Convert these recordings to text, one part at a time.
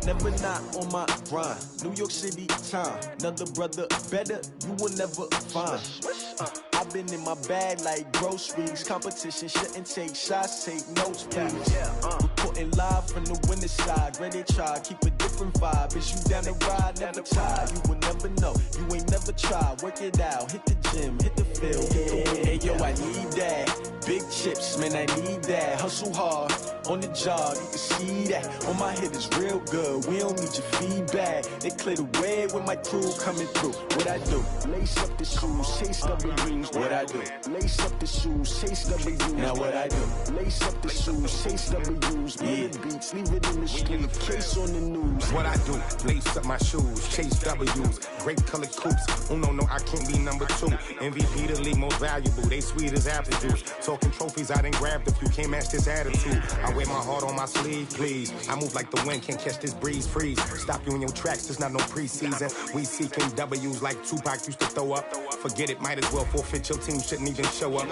never not on my grind. New York City time, another brother better, you will never find. I've been in my bag like groceries. Competition shouldn't take shots, take notes, please. Reporting live from the winning side. Ready to try, keep a different vibe. Is you down the ride, never tired. You will never know, you ain't never tried. Work it out, hit the gym, hit the field, hit the win. Hey yo, I need that. Big chips, man, I need that. Hustle hard, on the job, you can see that. On my hit is real good, we don't need your feedback. They clear the way with my crew coming through. What I do? Lace up the shoes, chase W's. What I do? Lace up the shoes, chase W's. Now what I do? Lace up the shoes, chase W's. Yeah. Beats, leave it in the street, case on the news. What I do? Lace up my shoes, chase W's. Great colored coops. Oh no, I can't be number 2. MVP the league most valuable. They sweet as apple juice. Talking trophies, I done grabbed a few. Can't match this attitude. I wear my heart on my sleeve, please. I move like the wind, can't catch this breeze, freeze. Stop you in your tracks, there's not no preseason. We seeking W's like Tupac used to throw up. Forget it, might as well forfeit, your team shouldn't even show up.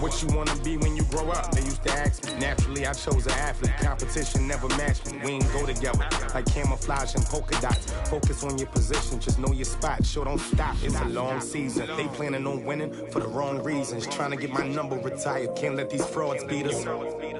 What you wanna be when you grow up? They used to ask me. Naturally, I chose an athlete. Competition never matched me. We ain't go together like camouflage and polka dots. Focus on your position, just know your spot. Sure, don't stop, it's a long season. They planning on winning for the wrong reasons. Trying to get my number retired, can't let these frauds beat us.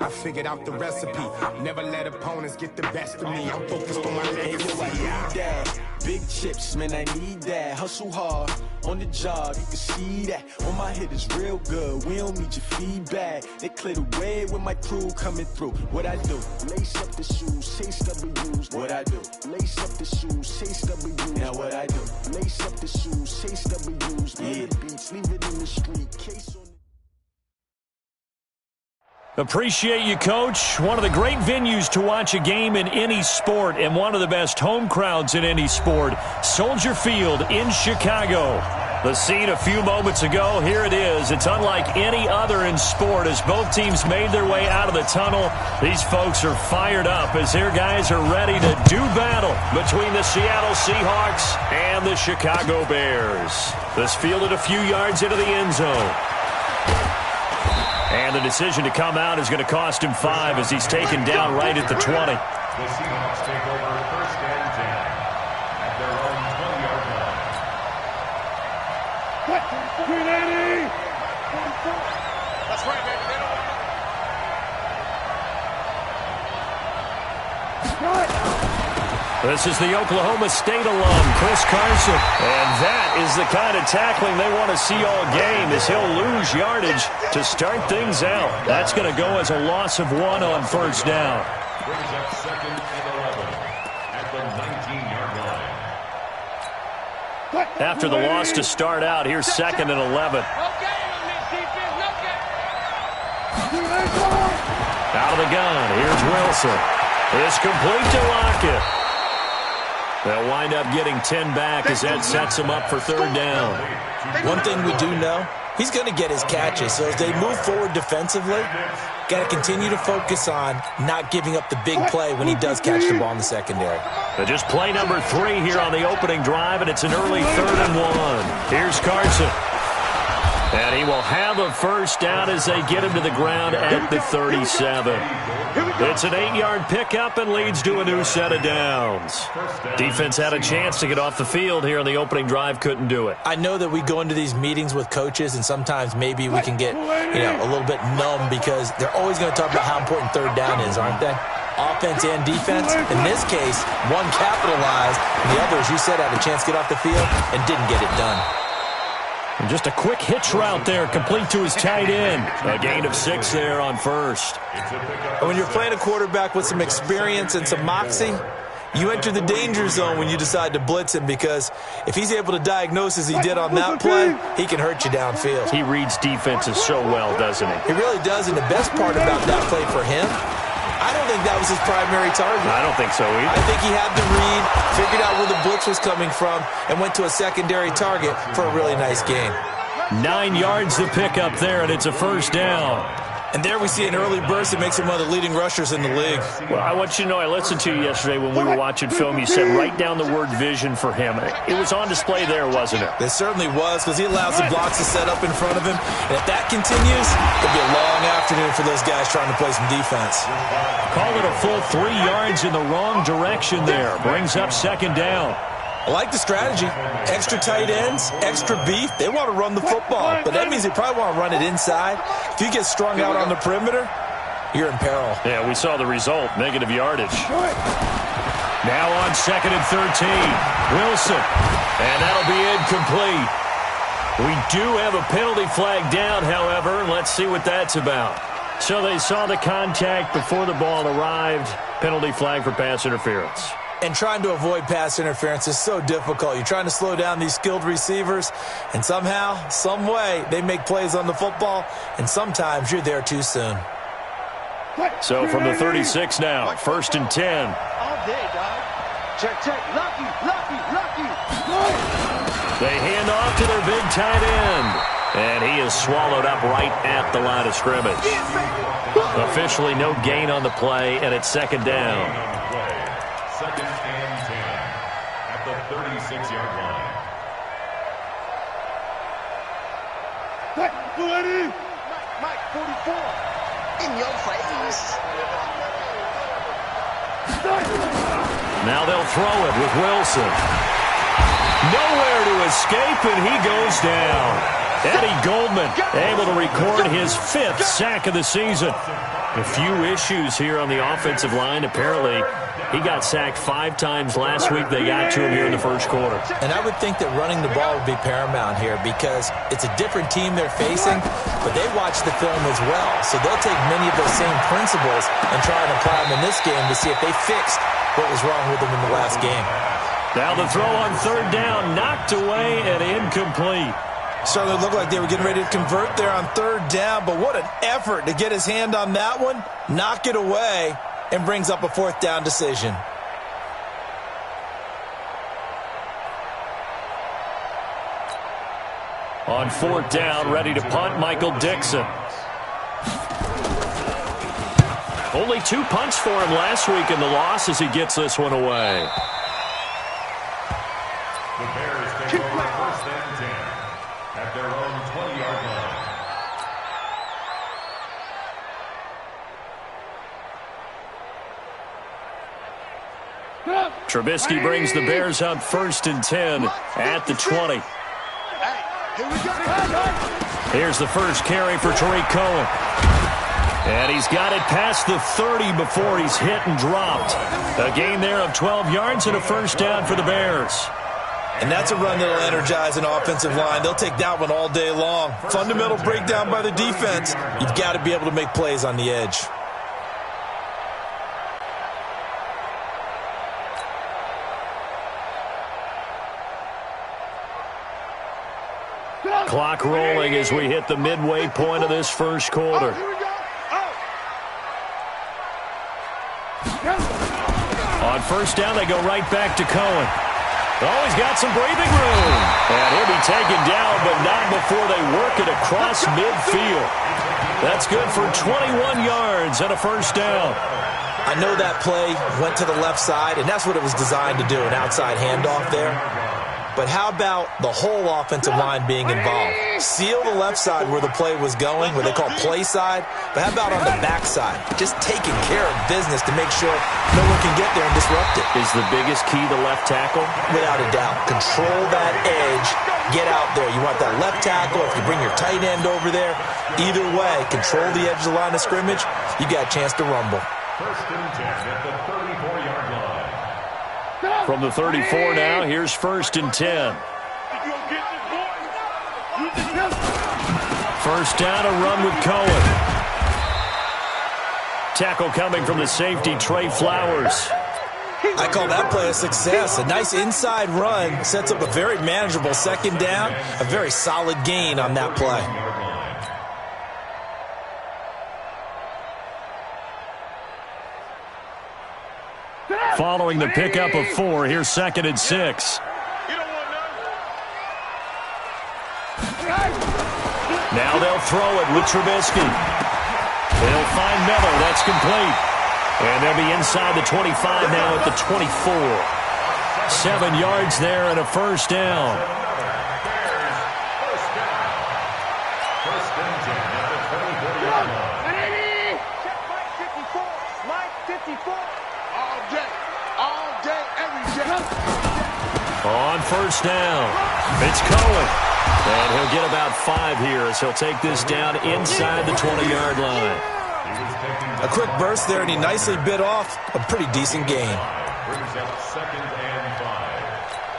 I figured out the recipe. Never let opponents get the best of me. I'm focused on my legacy. I need that. Big chips, man, I need that. Hustle hard, on the job, you can see that. On my hit is real good, we don't need your feedback. They clear the way with my crew coming through. What I do? Lace up the shoes, chase W's. What I do? Lace up the shoes, chase W's. Now what I do? Lace up the shoes, chase W's. Yeah. Beats, leave it in the street, case on. Appreciate you, Coach. One of the great venues to watch a game in any sport and one of the best home crowds in any sport. Soldier Field in Chicago. The scene a few moments ago, here it is. It's unlike any other in sport as both teams made their way out of the tunnel. These folks are fired up as their guys are ready to do battle between the Seattle Seahawks and the Chicago Bears. This fielded a few yards into the end zone. And the decision to come out is going to cost him 5 as he's taken down right at the 20. The Seahawks take over first and 10 at their own 20-yard line. That's right, baby. This is the Oklahoma State alum, Chris Carson. And that is the kind of tackling they want to see all game as he'll lose yardage to start things out. That's going to go as a loss of 1 on first down. Brings up second and 11 at the 19-yard line. After the loss to start out, here's second and 11. Out of the gun, here's Wilson. It's complete to Lockett. They'll wind up getting 10 back as that sets them up for third down. One thing we do know, he's going to get his catches. So as they move forward defensively, got to continue to focus on not giving up the big play when he does catch the ball in the secondary. But just play number 3 here on the opening drive, and it's an early 3rd and 1. Here's Carson. And he will have a first down as they get him to the ground at the 37. It's an 8-yard pickup and leads to a new set of downs. Defense had a chance to get off the field here on the opening drive, couldn't do it. I know that we go into these meetings with coaches, and sometimes maybe we can get a little bit numb because they're always going to talk about how important third down is, aren't they? Offense and defense. In this case, one capitalized, and the other, as you said, had a chance to get off the field and didn't get it done. And just a quick hitch route there, complete to his tight end. A gain of 6 there on first. And when you're playing a quarterback with some experience and some moxie, you enter the danger zone when you decide to blitz him because if he's able to diagnose as he did on that play, he can hurt you downfield. He reads defenses so well, doesn't he? He really does, and the best part about that play for him, I don't think that was his primary target. I don't think so either. I think he had the read, figured out where the blitz was coming from, and went to a secondary target for a really nice gain. 9 yards to pick up there, and it's a first down. And there we see an early burst that makes him one of the leading rushers in the league. Well, I want you to know, I listened to you yesterday when we were watching film. You said write down the word vision for him. It was on display there, wasn't it? It certainly was, because he allows the blocks to set up in front of him. And if that continues, it'll be a long afternoon for those guys trying to play some defense. Call it a full 3 yards in the wrong direction there. Brings up second down. I like the strategy. Extra tight ends, extra beef. They want to run the football, but that means they probably want to run it inside. If you get strung out on the perimeter, you're in peril. Yeah, we saw the result, negative yardage. Now on 2nd and 13, Wilson, and that'll be incomplete. We do have a penalty flag down, however. Let's see what that's about. So they saw the contact before the ball arrived. Penalty flag for pass interference. And trying to avoid pass interference is so difficult. You're trying to slow down these skilled receivers, and somehow, some way, they make plays on the football, and sometimes you're there too soon. So from the 36 now, 1st and 10. All day, dog. Check, check. Lucky. They hand off to their big tight end, and he is swallowed up right at the line of scrimmage. Officially no gain on the play, and it's 2nd down. 2nd and 10 at the 36-yard line. Mike, 44. In your face. Now they'll throw it with Wilson. Nowhere to escape, and he goes down. Eddie Goldman able to record his 5th sack of the season. A few issues here on the offensive line. Apparently, he got sacked 5 times last week. They got to him here in the first quarter. And I would think that running the ball would be paramount here because it's a different team they're facing, but they watch the film as well. So they'll take many of those same principles and try and apply them in this game to see if they fixed what was wrong with them in the last game. Now the throw on 3rd down, knocked away and incomplete. Certainly looked like they were getting ready to convert there on 3rd down, but what an effort to get his hand on that one, knock it away, and brings up a 4th down decision. On 4th down, ready to punt, Michael Dixon. Only 2 punts for him last week in the loss as he gets this one away. The Bears take over 1st and 10 at their own 20-yard line. Trubisky brings the Bears up 1st and 10 at the 20. Here's the first carry for Tariq Cohen. And he's got it past the 30 before he's hit and dropped. A gain there of 12 yards and a 1st down for the Bears. And that's a run that'll energize an offensive line. They'll take that one all day long. Fundamental breakdown by the defense. You've got to be able to make plays on the edge. Clock rolling as we hit the midway point of this first quarter. On 1st down, they go right back to Cohen. Oh, he's got some breathing room. And he'll be taken down, but not before they work it across midfield. That's good for 21 yards and a 1st down. I know that play went to the left side, and that's what it was designed to do, an outside handoff there. But how about the whole offensive line being involved? Seal the left side where the play was going, what they call play side. But how about on the back side? Just taking care of business to make sure no one can get there and disrupt it. Is the biggest key the left tackle? Without a doubt. Control that edge. Get out there. You want that left tackle. If you bring your tight end over there, either way, control the edge of the line of scrimmage, you got a chance to rumble. 1st and 10 at the 34-yard line. From the 34 now, here's 1st and 10. 1st down, a run with Cohen. Tackle coming from the safety, Trey Flowers. I call that play a success. A nice inside run sets up a very manageable 2nd down. A very solid gain on that play. Following the pickup of 4, here's 2nd and 6. Now they'll throw it with Trubisky. They'll find Miller. That's complete. And they'll be inside the 25 now at the 24. 7 yards there and a first down. First and 10 at the 20-yard line. Check Mike 54. Mike 54. All day, every day. On first down, it's Cohen. And he'll get about 5 here as he'll take this down inside the 20-yard line. A quick burst there, and he nicely bit off a pretty decent gain. Brings up 2nd and 5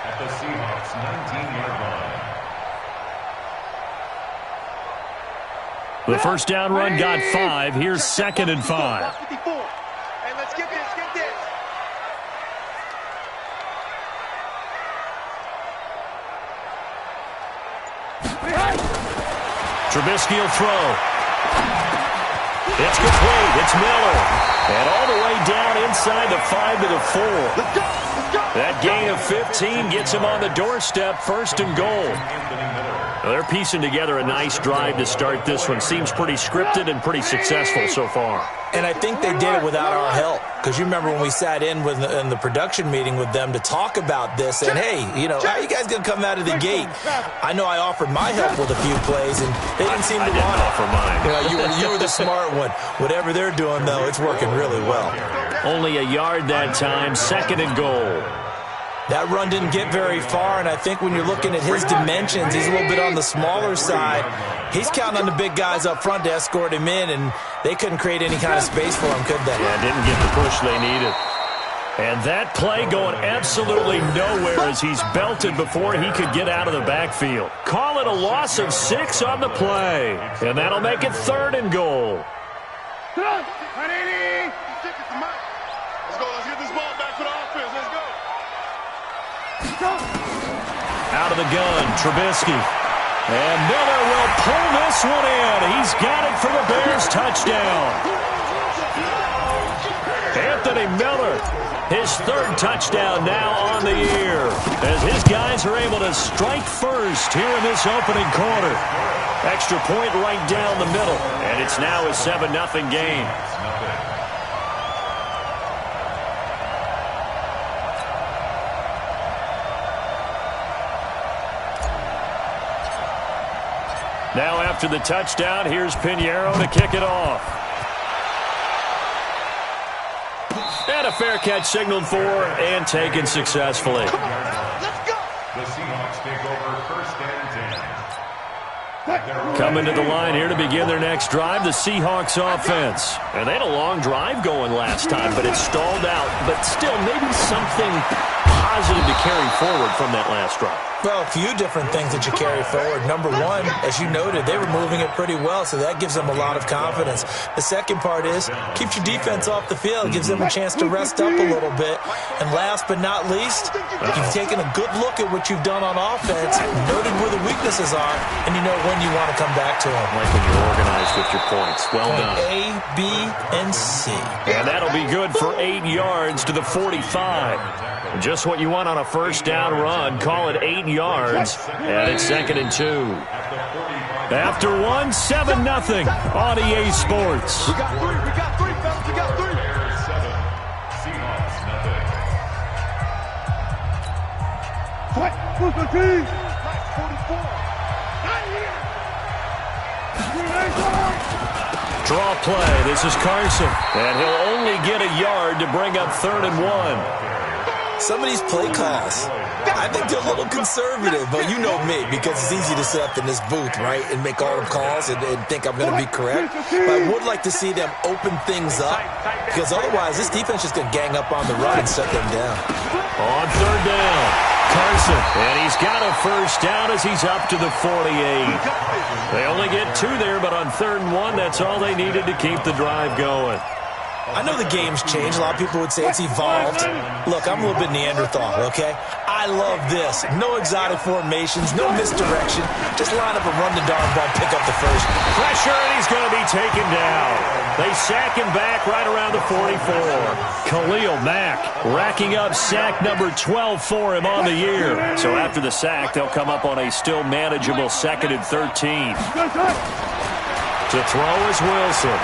at the Seahawks 19-yard line. The first down run got 5. Here's 2nd and 5. 54. Hey, let's get this, get this. Trubisky will throw. It's complete. It's Miller. And all the way down inside the 5 to the 4. Let's go. That gain of 15 gets him on the doorstep, 1st and goal. Well, they're piecing together a nice drive to start this one. Seems pretty scripted and pretty successful so far. And I think they did it without our help. Because you remember when we sat in the production meeting with them to talk about this, and hey, you know, how are you guys going to come out of the gate? I know I offered my help with a few plays, and they didn't seem to want it. Offer mine. You know, you were the smart one. Whatever they're doing, though, it's working really well. Only a yard that time, 2nd and goal. That run didn't get very far, and I think when you're looking at his dimensions, he's a little bit on the smaller side. He's counting on the big guys up front to escort him in, and they couldn't create any kind of space for him, could they? Yeah, didn't get the push they needed. And that play going absolutely nowhere as he's belted before he could get out of the backfield. Call it a loss of 6 on the play, and that'll make it 3rd and goal. Let's go. Let's get this ball back for the offense. Let's go. Out of the gun, Trubisky. And Miller will pull this one in. He's got it for the Bears touchdown. Anthony Miller, his 3rd touchdown now on the year, as his guys are able to strike first here in this opening quarter. Extra point right down the middle, and it's now a 7-0 game. Now after the touchdown, here's Pinheiro to kick it off. And a fair catch signaled for and taken successfully. Let's go. The Seahawks take over 1st and 10. Coming to the line here to begin their next drive, the Seahawks offense. And they had a long drive going last time, but it stalled out. But still, maybe something positive to carry forward from that last drive. Well, a few different things that you carry forward. Number one, as you noted, they were moving it pretty well, so that gives them a lot of confidence. The second part is, keeps your defense off the field, gives them a chance to rest up a little bit. And last but not least, you've taken a good look at what you've done on offense, noted where the weaknesses are, and you know when you want to come back to them. Like when you're organized with your points. Well done. A, B, and C. And that'll be good for 8 yards to the 45. Just what you want on a first down run. Call it 8 yards, and it's 2nd and 2. After 1, 7-0 on EA Sports. We got 3, fellas. We got 3. Bears 7, Seahawks nothing. Mike 44. Draw play. This is Carson, and he'll only get a yard to bring up 3rd and 1. Some of these play calls, I think they're a little conservative, but you know me, because it's easy to sit up in this booth, right, and make all the calls and think I'm going to be correct. But I would like to see them open things up, because otherwise this defense is going to gang up on the run and shut them down. On 3rd down, Carson, and he's got a first down as he's up to the 48. They only get 2 there, but on 3rd and 1, that's all they needed to keep the drive going. I know the game's changed. A lot of people would say it's evolved. Look, I'm a little bit Neanderthal, okay? I love this. No exotic formations, no misdirection. Just line up and run the darn ball, pick up the first. Pressure, and he's going to be taken down. They sack him back right around the 44. Khalil Mack racking up sack number 12 for him on the year. So after the sack, they'll come up on a still manageable 2nd and 13. To throw is Wilson.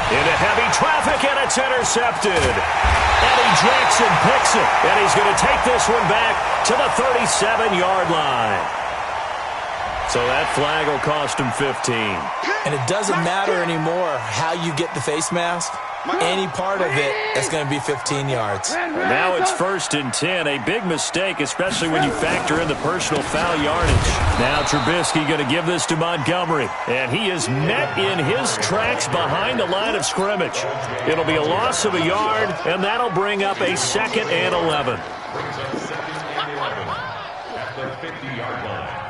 Into heavy traffic, and it's intercepted. Eddie Jackson picks it, and he's going to take this one back to the 37-yard line. So that flag will cost him 15. And it doesn't matter anymore how you get the face mask. Any part of it, that's going to be 15 yards. Now it's 1st and 10. A big mistake, especially when you factor in the personal foul yardage. Now Trubisky going to give this to Montgomery. And he is met in his tracks behind the line of scrimmage. It'll be a loss of a yard, and that'll bring up a 2nd and 11. Brings up 2nd and 11 at the 50-yard line.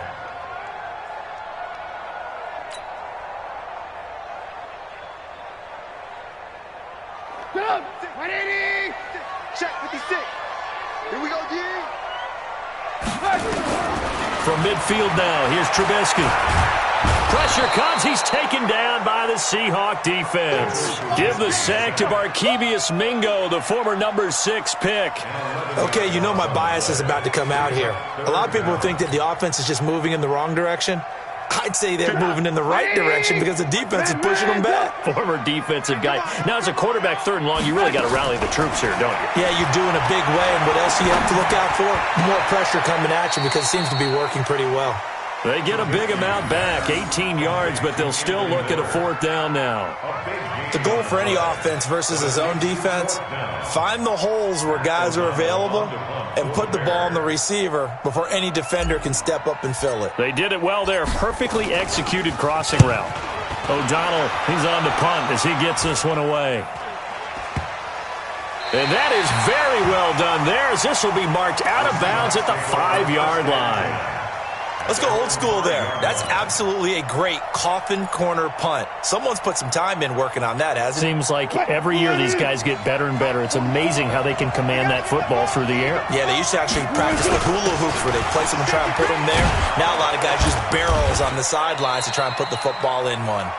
Check 56. Here we go, G. From midfield now, here's Trubisky. Pressure comes. He's taken down by the Seahawk defense. Give the sack to Barkevious Mingo, the former number 6 pick. Okay, you know my bias is about to come out here. A lot of people think that the offense is just moving in the wrong direction. I'd say they're moving in the right direction because the defense is pushing them back. Former defensive guy. Now, as a quarterback 3rd and long, you really got to rally the troops here, don't you? Yeah, you're doing a big way, and what else do you have to look out for? More pressure coming at you because it seems to be working pretty well. They get a big amount back, 18 yards, but they'll still look at a 4th down now. The goal for any offense versus a zone defense, find the holes where guys are available and put the ball on the receiver before any defender can step up and fill it. They did it well there. Perfectly executed crossing route. O'Donnell, he's on the punt as he gets this one away. And that is very well done there, as this will be marked out of bounds at the 5-yard line. Let's go old school there. That's absolutely a great coffin corner punt. Someone's put some time in working on that, hasn't it? Seems like every year these guys get better and better. It's amazing how they can command that football through the air. Yeah, they used to actually practice with hula hoops where they place them and try and put them there. Now a lot of guys use barrels on the sidelines to try and put the football in one.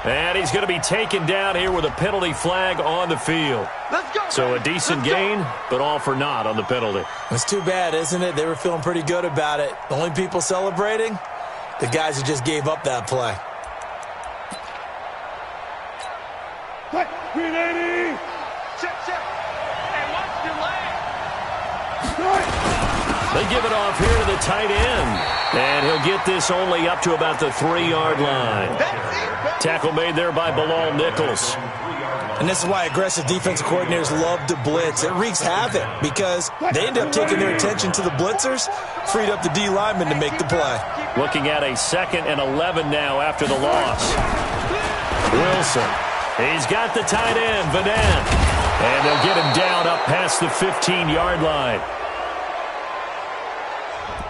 And he's going to be taken down here with a penalty flag on the field. Let's go. So a decent gain, but all for naught on the penalty. It's too bad, isn't it? They were feeling pretty good about it. The only people celebrating, the guys who just gave up that play. Check. And watch your leg. They give it off here to the tight end. And he'll get this only up to about the 3-yard line. Tackle made there by Bilal Nichols. And this is why aggressive defensive coordinators love to blitz. It wreaks havoc because they end up taking their attention to the blitzers, freed up the D lineman to make the play. Looking at a 2nd and 11 now after the loss. Wilson. He's got the tight end, Vadan. And they'll get him down up past the 15-yard line.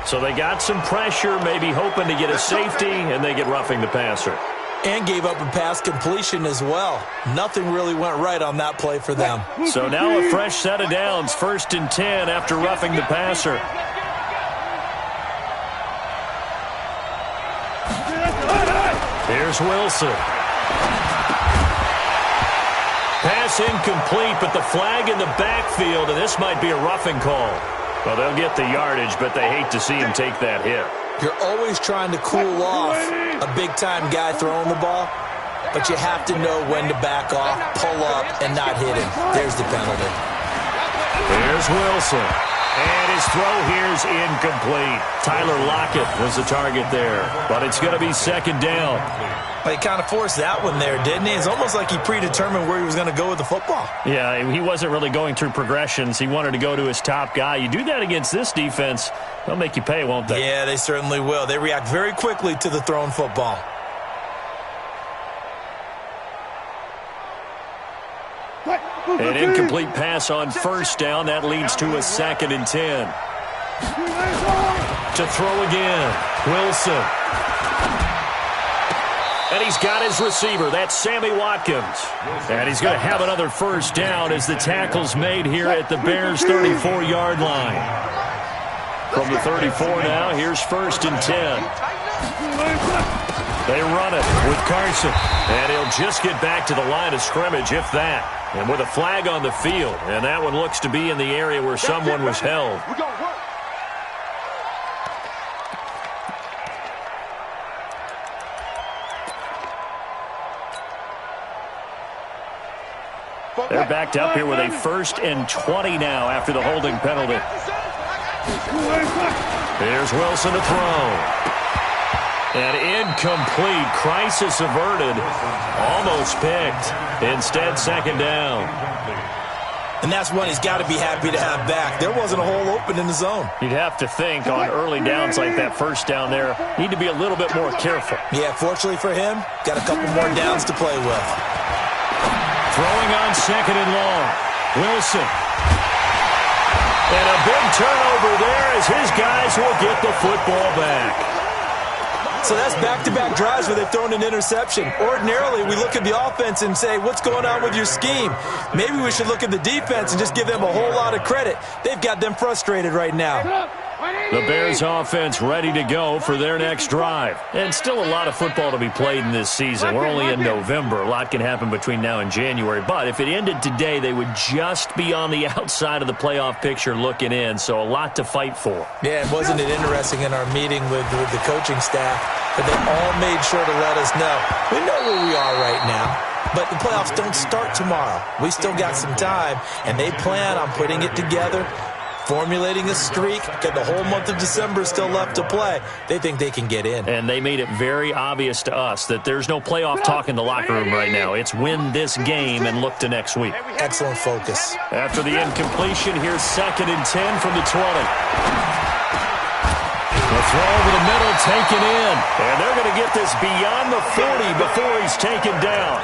So they got some pressure, maybe hoping to get a safety, and they get roughing the passer. And gave up a pass completion as well. Nothing really went right on that play for them. So now a fresh set of downs, 1st and 10 after roughing the passer. Here's Wilson. Pass incomplete, but the flag in the backfield, and this might be a roughing call. Well, they'll get the yardage, but they hate to see him take that hit. You're always trying to cool off a big-time guy throwing the ball, but you have to know when to back off, pull up, and not hit him. There's the penalty. Here's Wilson. And his throw here's incomplete. Tyler Lockett was the target there, but it's going to be 2nd down. Well, he kind of forced that one there, didn't he? It's almost like he predetermined where he was going to go with the football. Yeah, he wasn't really going through progressions. He wanted to go to his top guy. You do that against this defense, they'll make you pay, won't they? Yeah, they certainly will. They react very quickly to the thrown football. An incomplete pass on 1st down. That leads to a 2nd and 10. To throw again, Wilson. And he's got his receiver. That's Sammy Watkins. And he's going to have another 1st down as the tackle's made here at the Bears' 34-yard line. From the 34 now, here's 1st and 10. They run it with Carson. And he'll just get back to the line of scrimmage, if that. And with a flag on the field. And that one looks to be in the area where someone was held. They're backed up here with a 1st and 20 now after the holding penalty. Here's Wilson to throw. And incomplete. Crisis averted. Almost picked. Instead, 2nd down. And that's one he's got to be happy to have back. There wasn't a hole open in the zone. You'd have to think on early downs like that 1st down there, need to be a little bit more careful. Yeah, fortunately for him, got a couple more downs to play with. Throwing on 2nd and long. Wilson. And a big turnover there as his guys will get the football back. So that's back-to-back drives where they've thrown an interception. Ordinarily, we look at the offense and say, what's going on with your scheme? Maybe we should look at the defense and just give them a whole lot of credit. They've got them frustrated right now. The Bears offense ready to go for their next drive. And still a lot of football to be played in this season. We're only in November. A lot can happen between now and January. But if it ended today, they would just be on the outside of the playoff picture looking in. So a lot to fight for. Yeah, wasn't it interesting in our meeting with the coaching staff that they all made sure to let us know. We know where we are right now. But the playoffs don't start tomorrow. We still got some time. And they plan on putting it together, formulating a streak, got the whole month of December still left to play. They think they can get in. And they made it very obvious to us that there's no playoff talk in the locker room right now. It's win this game and look to next week. Excellent focus. After the incompletion, here's 2nd and 10 from the 20. The throw over the middle, taken in. And they're going to get this beyond the 40 before he's taken down.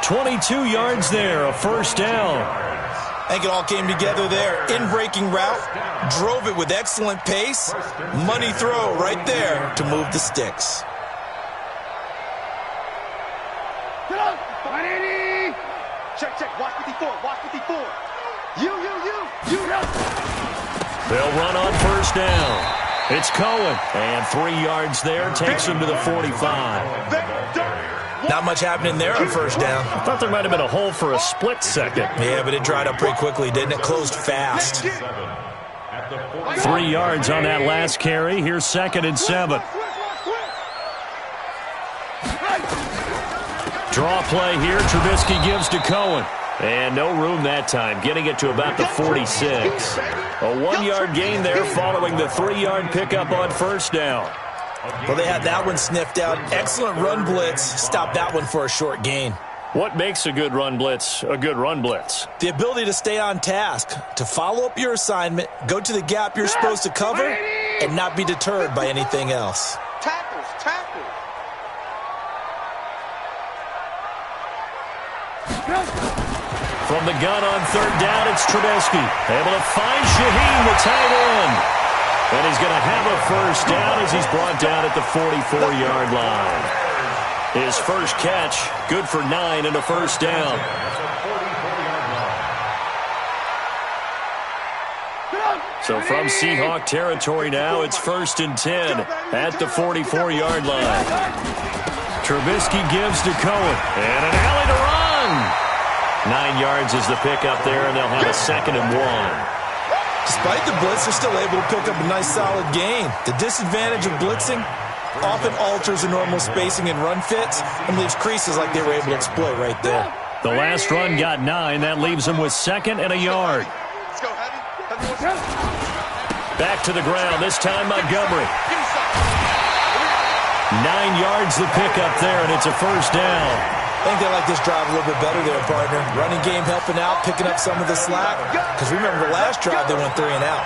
22 yards there, a 1st down. I think it all came together there. In-breaking route, drove it with excellent pace. Money throw right there to move the sticks. Check. Watch 54. Watch 54. You. They'll run on 1st down. It's Cohen. And 3 yards there takes him to the 45. Not much happening there on 1st down. I thought there might have been a hole for a split second. Yeah, but it dried up pretty quickly, didn't it? Closed fast. 3 yards on that last carry. Here's 2nd and 7. Draw play here. Trubisky gives to Cohen. And no room that time, getting it to about the 46. A 1-yard gain there following the 3-yard pickup on 1st down. Well, they had that one sniffed out. Excellent run blitz. Stopped that one for a short gain. What makes a good run blitz a good run blitz? The ability to stay on task, to follow up your assignment, go to the gap you're supposed to cover, and not be deterred by anything else. Tackles. From the gun on 3rd down, it's Trubisky. Able to find Shaheen, the tight end. And he's going to have a 1st down as he's brought down at the 44-yard line. His first catch, good for 9 and a 1st down. So from Seahawk territory now, it's 1st and 10 at the 44-yard line. Trubisky gives to Cohen. And an alley to run. 9 yards is the pickup there, and they'll have a 2nd and 1. Despite the blitz, they're still able to pick up a nice solid gain. The disadvantage of blitzing often alters the normal spacing and run fits and leaves creases like they were able to exploit right there. The last run got 9. That leaves them with 2nd and a yard. Back to the ground, this time Montgomery. 9 yards the pickup there, and it's a 1st down. I think they like this drive a little bit better there, partner. Running game helping out, picking up some of the slack. Because remember the last drive, they went 3 and out.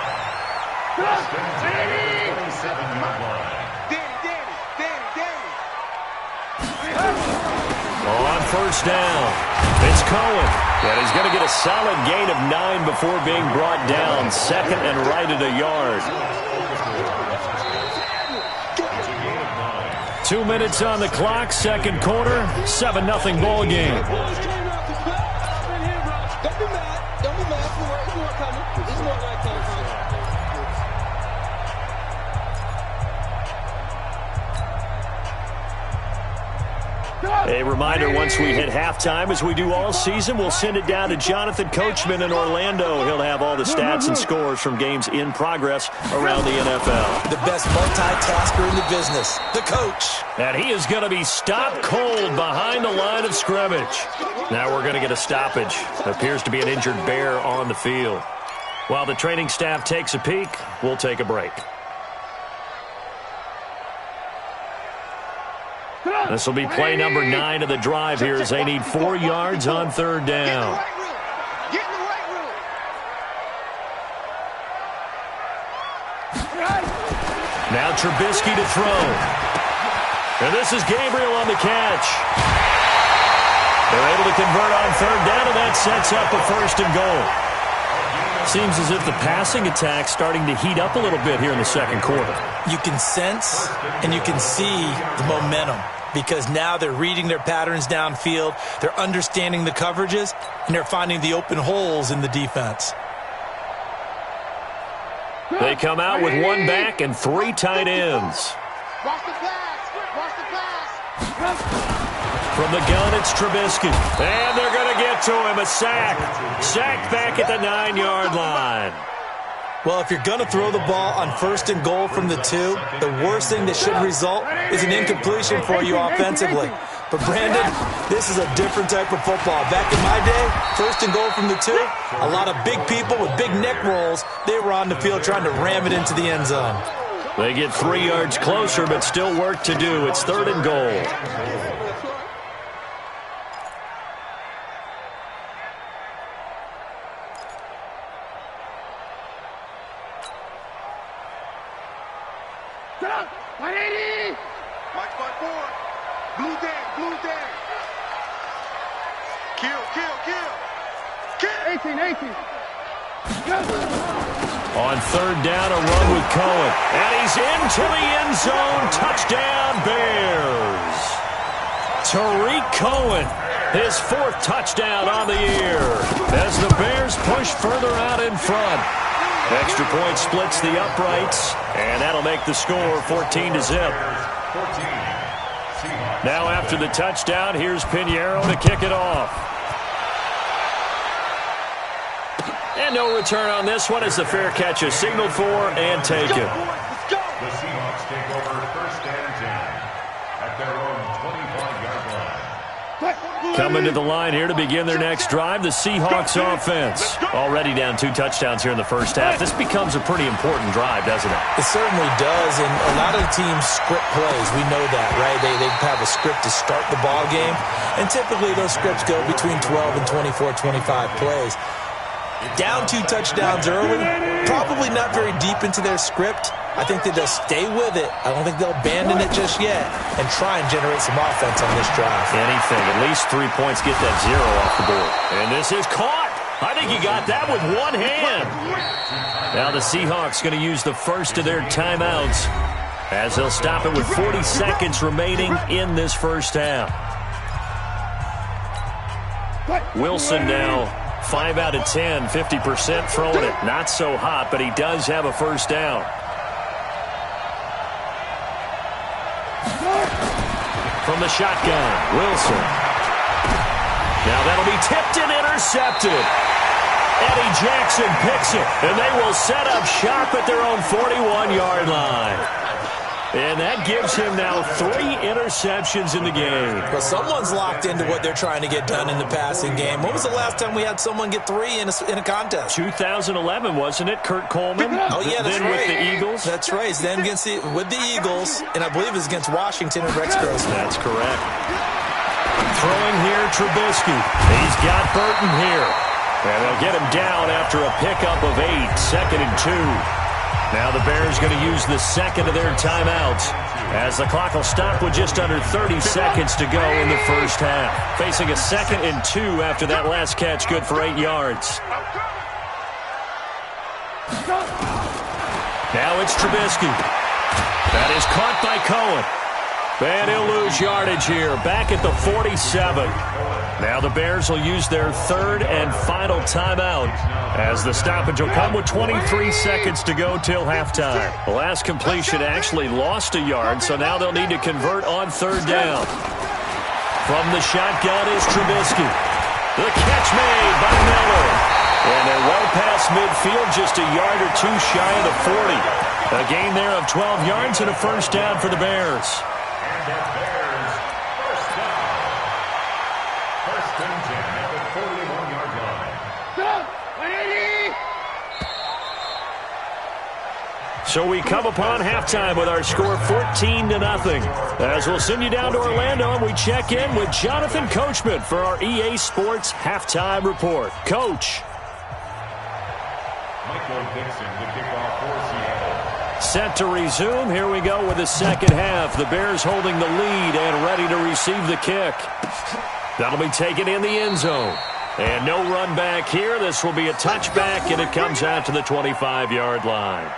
On 1st down, it's Cohen. And he's going to get a solid gain of 9 before being brought down. 2nd and right at a yard. 2 minutes on the clock, 2nd quarter, 7-0 ball game. Don't be mad. Don't be mad. It's more coming. It's more like coming. A reminder, once we hit halftime, as we do all season, we'll send it down to Jonathan Coachman in Orlando. He'll have all the stats and scores from games in progress around the NFL. The best multitasker in the business, the coach. And he is going to be stopped cold behind the line of scrimmage. Now we're going to get a stoppage. Appears to be an injured Bear on the field. While the training staff takes a peek, we'll take a break. This will be play number 9 of the drive here as they need 4 yards on third down. Get in the right room. Now Trubisky to throw. And this is Gabriel on the catch. They're able to convert on third down, and that sets up a first and goal. Seems as if the passing attack's starting to heat up a little bit here in the second quarter. You can sense and you can see the momentum because now they're reading their patterns downfield, they're understanding the coverages, and they're finding the open holes in the defense. They come out with 1 back and 3 tight ends. Watch the pass. Watch the pass. From the gun, it's Trubisky. And they're going to get to him. A sack. Sacked back at the 9-yard line. Well, if you're going to throw the ball on first and goal from the 2, the worst thing that should result is an incompletion for you offensively. But, Brandon, this is a different type of football. Back in my day, first and goal from the 2, a lot of big people with big neck rolls, they were on the field trying to ram it into the end zone. They get 3 yards closer, but still work to do. It's third and goal. On third down, a run with Cohen. And he's into the end zone. Touchdown, Bears. Tariq Cohen, his 4th touchdown on the year as the Bears push further out in front. Extra point splits the uprights, and that'll make the score 14-0. Now after the touchdown, here's Pinheiro to kick it off. And no return on this one as the fair catch is signaled for and taken. The Seahawks take over first and 10 at their own 25-yard line. Coming to the line here to begin their next drive, the Seahawks offense. Already down 2 touchdowns here in the first half. This becomes a pretty important drive, doesn't it? It certainly does, and a lot of the teams script plays. We know that, right? They have a script to start the ball game, and typically those scripts go between 12 and 24, 25 plays. Down 2 touchdowns early, probably not very deep into their script. I think that they'll stay with it. I don't think they'll abandon it just yet and try and generate some offense on this drive. Anything. At least 3 points, get that 0 off the board. And this is caught. I think he got that with one hand. Now the Seahawks going to use the first of their timeouts as they'll stop it with 40 seconds remaining in this first half. Wilson now 5 out of 10, 50% throwing it. Not so hot, but he does have a first down. From the shotgun, Wilson. Now that'll be tipped and intercepted. Eddie Jackson picks it, and they will set up shop at their own 41-yard line. And that gives him now 3 interceptions in the game. But someone's locked into what they're trying to get done in the passing game. When was the last time we had someone get 3 in a contest? 2011, wasn't it? Kurt Coleman? Oh, yeah, that's then right. with the Eagles? That's right. Then with the Eagles, and I believe it was against Washington and Rex Grossman. That's correct. Throwing here, Trubisky. He's got Burton here. And they'll get him down after a pickup of 8, 2nd and 2. Now the Bears going to use the second of their timeouts as the clock will stop with just under 30 seconds to go in the first half. Facing a 2nd and 2 after that last catch, good for 8 yards. Now it's Trubisky. That is caught by Cohen. And he'll lose yardage here, back at the 47. Now the Bears will use their 3rd and final timeout as the stoppage will come with 23 seconds to go till halftime. The last completion actually lost a yard, so now they'll need to convert on 3rd down. From the shotgun is Trubisky. The catch made by Miller. And they're well past midfield, just a yard or two shy of the 40. A gain there of 12 yards and a first down for the Bears. And the Bears, first down. First and 10 at the 41-yard line. So we come upon halftime with our score 14-0. As we'll send you down to Orlando, and we check in with Jonathan Coachman for our EA Sports Halftime Report. Coach. Michael Dixon, the kickoff for Seattle. Set to resume. Here we go with the second half. The Bears holding the lead and ready to receive the kick. That'll be taken in the end zone. And no run back here. This will be a touchback, and it comes out to the 25-yard line.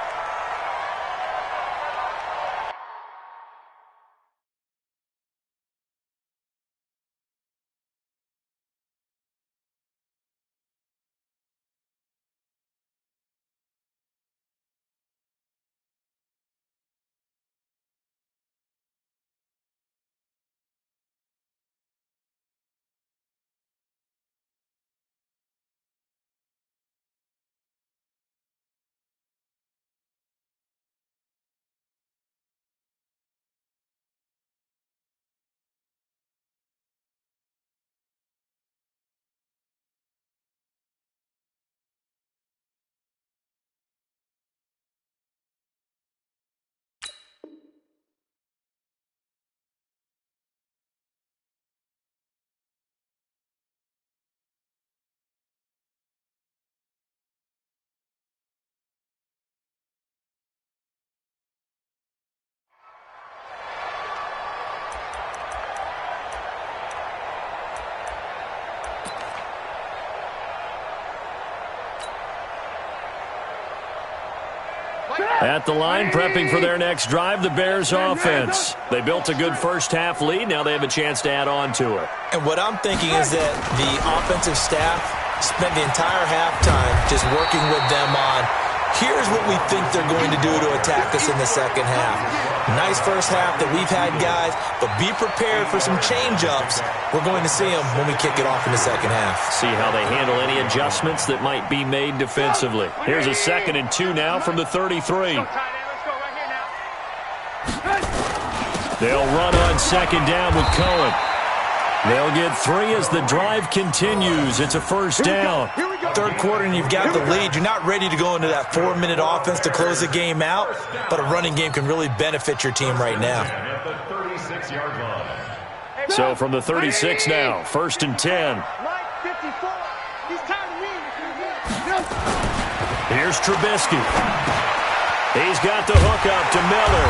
At the line, prepping for their next drive, the Bears offense. They built a good first-half lead. Now they have a chance to add on to it. And what I'm thinking is that the offensive staff spent the entire halftime just working with them on, here's what we think they're going to do to attack us in the second half. Nice first half that we've had, guys, but be prepared for some change-ups. We're going to see them when we kick it off in the second half. See how they handle any adjustments that might be made defensively. Here's a 2nd and 2 now from the 33. They'll run on 2nd down with Cohen. They'll get 3 as the drive continues. It's a first down. Third quarter and you've got the lead. You're not ready to go into that 4-minute offense to close the game out, but a running game can really benefit your team right now. At the 36-yard line. So from the 36 now, 1st and 10. Here's Trubisky. He's got the hook up to Miller.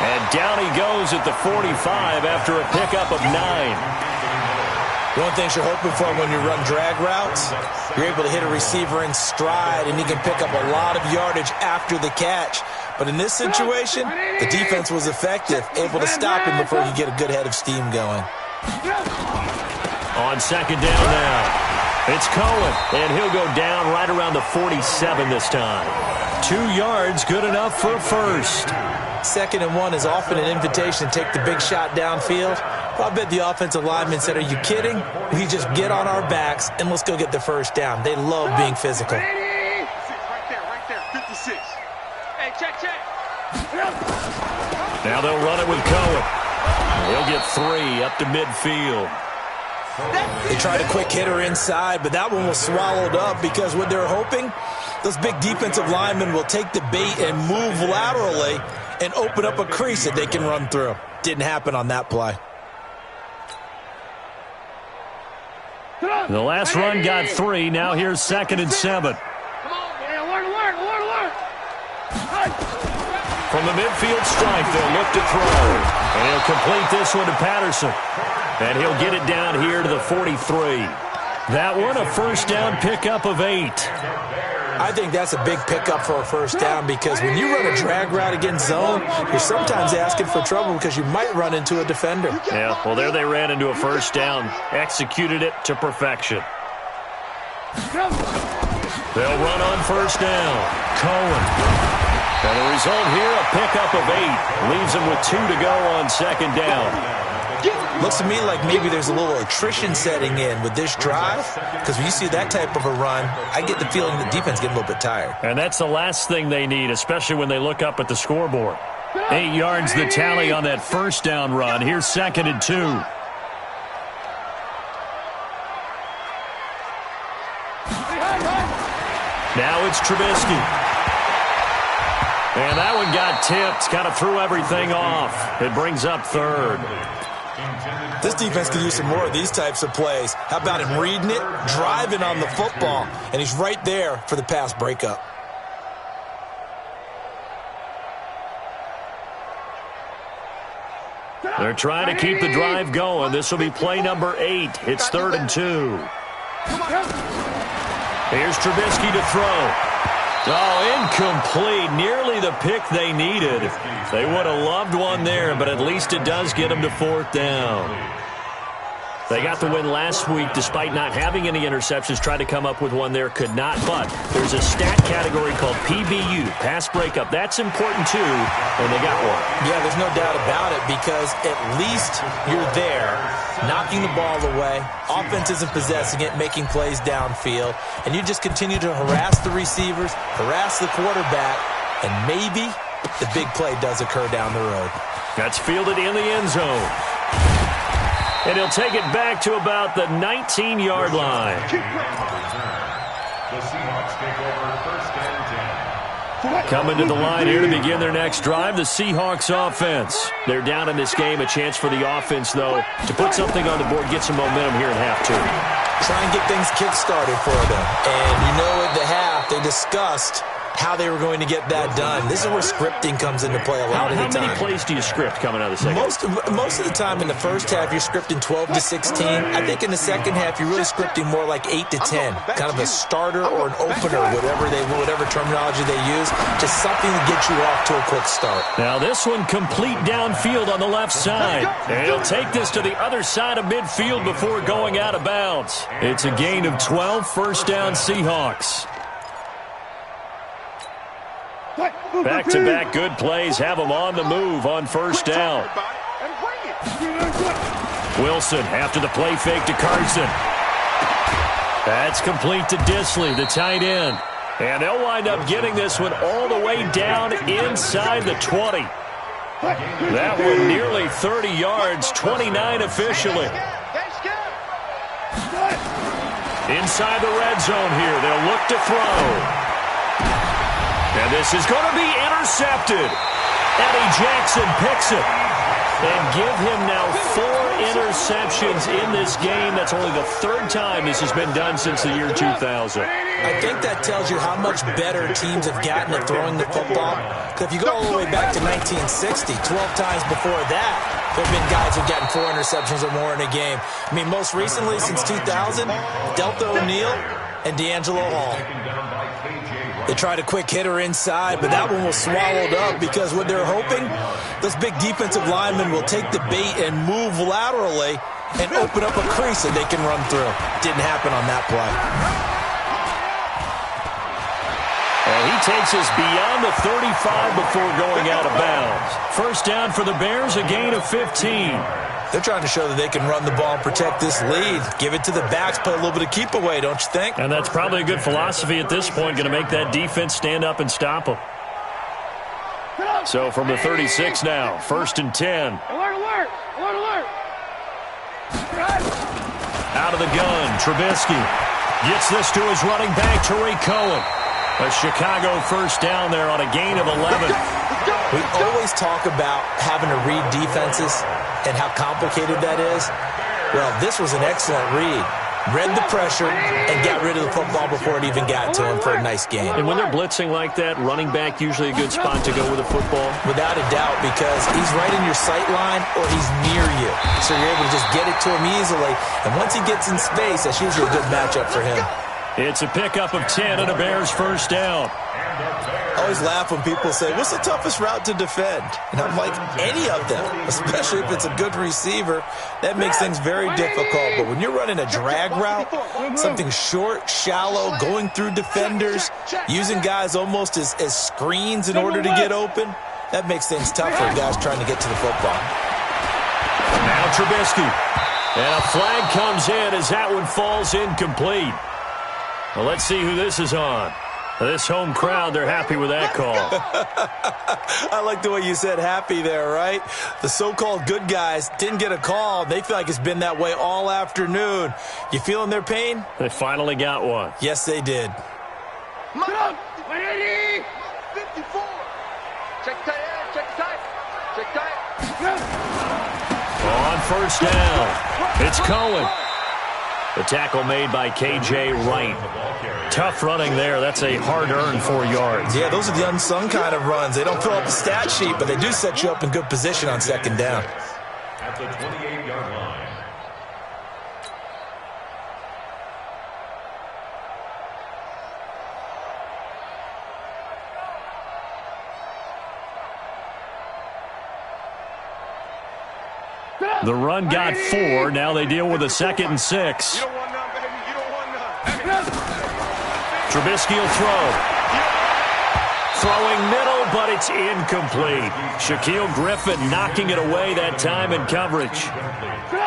And down he goes at the 45 after a pickup of 9. One thing you're hoping for when you run drag routes, you're able to hit a receiver in stride, and he can pick up a lot of yardage after the catch. But in this situation, the defense was effective, able to stop him before you get a good head of steam going. On 2nd down now, it's Cohen, and he'll go down right around the 47 this time. 2 yards, good enough for a first. 2nd and 1 is often an invitation to take the big shot downfield. Well, I bet the offensive lineman said, are you kidding? We just get on our backs and let's go get the first down. They love being physical. Right there, 56. Hey, check. Now they'll run it with Cohen. He'll get 3 up to midfield. They tried a quick hitter inside, but that one was swallowed up because what they're hoping, those big defensive linemen will take the bait and move laterally and open up a crease that they can run through. Didn't happen on that play. The last run got 3. Now here's 2nd and 7. From the midfield stripe, they'll look to throw. And he'll complete this one to Patterson. And he'll get it down here to the 43. That one, a first down pickup of 8. I think that's a big pickup for a first down because when you run a drag route against zone, you're sometimes asking for trouble because you might run into a defender. Yeah, well, there they ran into a first down. Executed it to perfection. They'll run on first down. Cohen. And the result here, a pickup of 8. Leaves them with 2 to go on 2nd down. Looks to me like maybe there's a little attrition setting in with this drive, because when you see that type of a run, I get the feeling the defense getting a little bit tired. And that's the last thing they need, especially when they look up at the scoreboard. 8 yards the tally on that first down run. Here's 2nd and 2. Now it's Trubisky. And that one got tipped. Kind of threw everything off. It brings up 3rd. This defense could use some more of these types of plays. How about him reading it, driving on the football, and he's right there for the pass breakup. They're trying to keep the drive going. This will be play number 8. It's 3rd and 2. Here's Trubisky to throw. Oh, incomplete. Nearly the pick they needed. They would have loved one there, but at least it does get them to 4th down. They got the win last week despite not having any interceptions. Tried to come up with one there, could not. But there's a stat category called PBU, pass breakup. That's important too, and they got one. Yeah, there's no doubt about it, because at least you're there, knocking the ball away. Offense isn't possessing it, making plays downfield. And you just continue to harass the receivers, harass the quarterback, and maybe the big play does occur down the road. That's fielded in the end zone. And he'll take it back to about the 19-yard line. The Seahawks take over 1st and 10. Coming to the line here to begin their next drive, the Seahawks offense. They're down in this game. A chance for the offense, though, to put something on the board, get some momentum here in half 2. Try and get things kick-started for them. And you know at the half, they discussed how they were going to get that done. This is where scripting comes into play a lot of the time. How many plays do you script coming out of the second? Most of the time in the first half, you're scripting 12 to 16. I think in the second half, you're really scripting more like 8 to 10. Kind of a starter or an opener, whatever terminology they use. Just something to get you off to a quick start. Now this one complete downfield on the left side. And he'll take this to the other side of midfield before going out of bounds. It's a gain of 12, 1st down Seahawks. Back-to-back good plays have them on the move on 1st down. Wilson after the play fake to Carson. That's complete to Disley, the tight end. And they'll wind up getting this one all the way down inside the 20. That one nearly 30 yards, 29 officially. Inside the red zone here, they'll look to throw. And this is going to be intercepted. Eddie Jackson picks it. And give him now 4 interceptions in this game. That's only the 3rd time this has been done since the year 2000. I think that tells you how much better teams have gotten at throwing the football. Because if you go all the way back to 1960, 12 times before that, there have been guys who've gotten 4 interceptions or more in a game. I mean, most recently, since 2000, Delta O'Neal and D'Angelo Hall. They tried a quick hitter inside, but that one was swallowed up because what they're hoping, those big defensive linemen will take the bait and move laterally and open up a crease that they can run through. Didn't happen on that play. And he takes us beyond the 35 before going out of bounds. 1st down for the Bears, a gain of 15. They're trying to show that they can run the ball and protect this lead. Give it to the backs, play a little bit of keep away, don't you think? And that's probably a good philosophy at this point, going to make that defense stand up and stop them. So from the 36 now, 1st and 10. Alert, alert, alert, alert. Out of the gun, Trubisky gets this to his running back, Tariq Cohen. A Chicago 1st down there on a gain of 11. We always talk about having to read defenses and how complicated that is. Well, this was an excellent read. Read the pressure and got rid of the football before it even got to him for a nice game. And when they're blitzing like that, running back usually a good spot to go with the football? Without a doubt, because he's right in your sight line or he's near you. So you're able to just get it to him easily. And once he gets in space, that's usually a good matchup for him. It's a pickup of 10 and a Bears 1st down. I always laugh when people say, what's the toughest route to defend? And I'm like, any of them, especially if it's a good receiver. That makes things very difficult. But when you're running a drag route, something short, shallow, going through defenders, using guys almost as screens in order to get open, that makes things tough for guys trying to get to the football. Now Trubisky. And a flag comes in as that one falls incomplete. Well, let's see who this is on. This home crowd, they're happy with that call. I like the way you said happy there, right? The so-called good guys didn't get a call. They feel like it's been that way all afternoon. You feeling their pain? They finally got one. Yes, they did. 180, 54. Check tight end, check tight. Check tight. On first down, it's Cohen. The tackle made by K.J. Wright. Tough running there. That's a hard-earned 4 yards. Yeah, those are the unsung kind of runs. They don't fill up the stat sheet, but they do set you up in good position on second down. At the 28-yard line. The run got 4. Now they deal with a 2nd and 6. You don't want none, baby. You don't want none. Trubisky will throw. Throwing middle, but it's incomplete. Shaquill Griffin knocking it away that time in coverage.